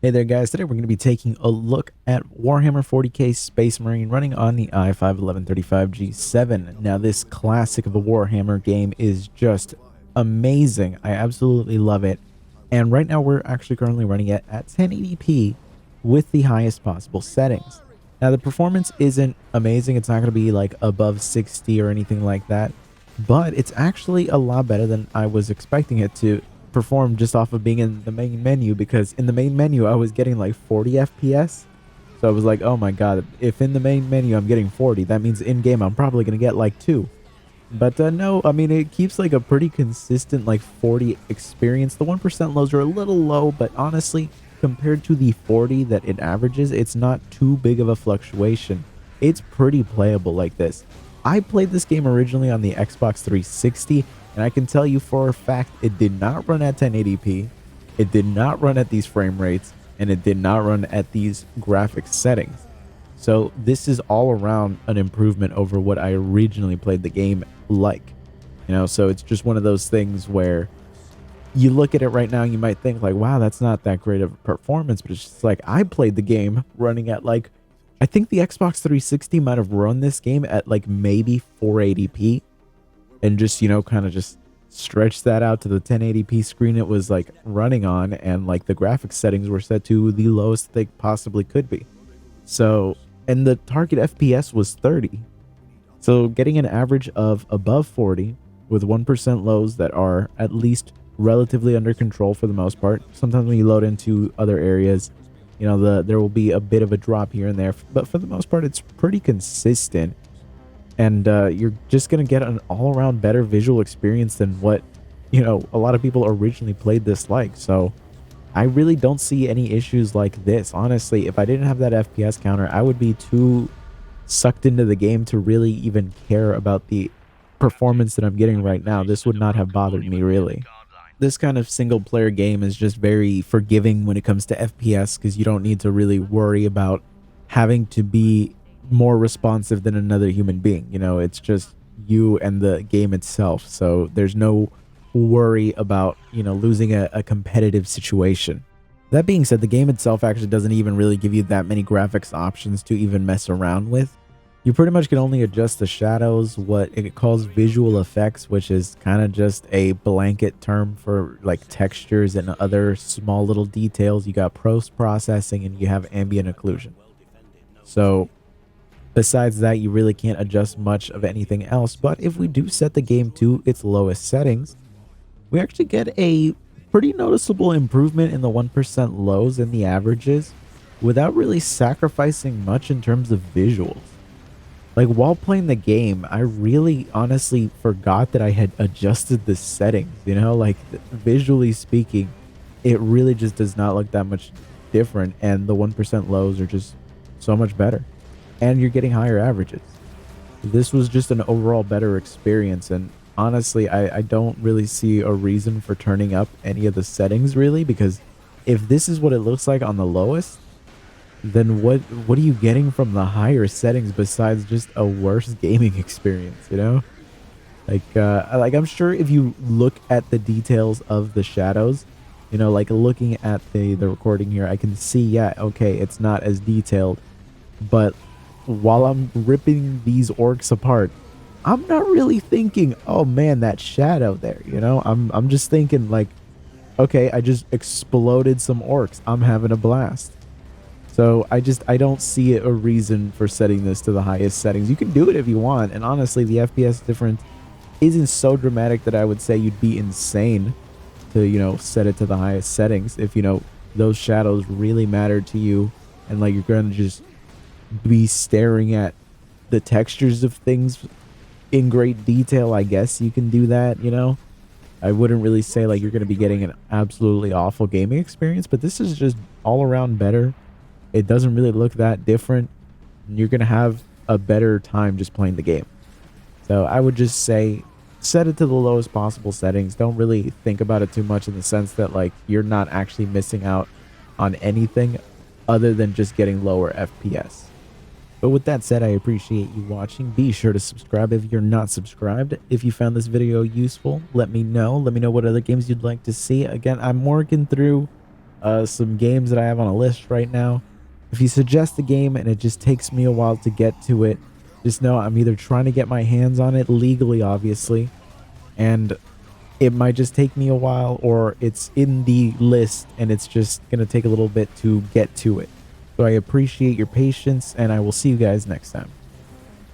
Hey there guys, today we're going to be taking a look at Warhammer 40K Space Marine running on the i5-1135G7. Now this classic of a Warhammer game is just amazing. I absolutely love it. And right now we're actually currently running it at 1080p with the highest possible settings. Now the performance isn't amazing, it's not going to be like above 60 or anything like that, but it's actually a lot better than I was expecting it to perform just off of being in the main menu, because in the main menu I was getting like 40 FPS. So I was like, oh my god, if in the main menu I'm getting 40, that means in game I'm probably gonna get like 2. But no, I mean, it keeps like a pretty consistent like 40 experience. The 1% lows are a little low, but honestly, compared to the 40 that it averages, it's not too big of a fluctuation. It's pretty playable like this. I played this game originally on the Xbox 360, and I can tell you for a fact it did not run at 1080p, it did not run at these frame rates, and it did not run at these graphics settings. So this is all around an improvement over what I originally played the game like. So it's just one of those things where you look at it right now, you might think like, wow, that's not that great of a performance, but it's just like, I played the game running at like, I think the Xbox 360 might have run this game at like maybe 480p, and just, kind of just stretch that out to the 1080p screen it was like running on, and like the graphics settings were set to the lowest they possibly could be. So, and the target FPS was 30. So getting an average of above 40 with 1% lows that are at least relatively under control for the most part. Sometimes when you load into other areas, there will be a bit of a drop here and there, but for the most part it's pretty consistent. And you're just going to get an all-around better visual experience than what, a lot of people originally played this like. So I really don't see any issues like this. Honestly, if I didn't have that FPS counter, I would be too sucked into the game to really even care about the performance that I'm getting right now. This would not have bothered me, really. This kind of single-player game is just very forgiving when it comes to FPS, because you don't need to really worry about having to be more responsive than another human being. It's just you and the game itself, so there's no worry about losing a competitive situation. That being said, the game itself actually doesn't even really give you that many graphics options to even mess around with. You pretty much can only adjust the shadows, what it calls visual effects, which is kind of just a blanket term for like textures and other small little details. You got post processing and you have ambient occlusion. So besides that, you really can't adjust much of anything else. But if we do set the game to its lowest settings, we actually get a pretty noticeable improvement in the 1% lows and the averages without really sacrificing much in terms of visuals. Like, while playing the game, I really honestly forgot that I had adjusted the settings, like visually speaking, it really just does not look that much different, and the 1% lows are just so much better. And you're getting higher averages. This was just an overall better experience, and honestly, I don't really see a reason for turning up any of the settings, really, because if this is what it looks like on the lowest, then what are you getting from the higher settings besides just a worse gaming experience, like I'm sure if you look at the details of the shadows, like looking at the recording here, I can see, yeah, okay, it's not as detailed, but while I'm ripping these orcs apart, I'm not really thinking, oh man, that shadow there, I'm just thinking like, okay, I just exploded some orcs, I'm having a blast. So I don't see a reason for setting this to the highest settings. You can do it if you want, and honestly, the FPS difference isn't so dramatic that I would say you'd be insane to, set it to the highest settings if, those shadows really matter to you, and like you're going to just be staring at the textures of things in great detail. I guess you can do that. I wouldn't really say like you're going to be getting an absolutely awful gaming experience, but this is just all around better. It doesn't really look that different, and you're going to have a better time just playing the game. So I would just say set it to the lowest possible settings. Don't really think about it too much, in the sense that like you're not actually missing out on anything other than just getting lower FPS. But with that said, I appreciate you watching. Be sure to subscribe if you're not subscribed. If you found this video useful, let me know. Let me know what other games you'd like to see. Again, I'm working through some games that I have on a list right now. If you suggest a game and it just takes me a while to get to it, just know I'm either trying to get my hands on it legally, obviously, and it might just take me a while, or it's in the list and it's just going to take a little bit to get to it. So I appreciate your patience, and I will see you guys next time.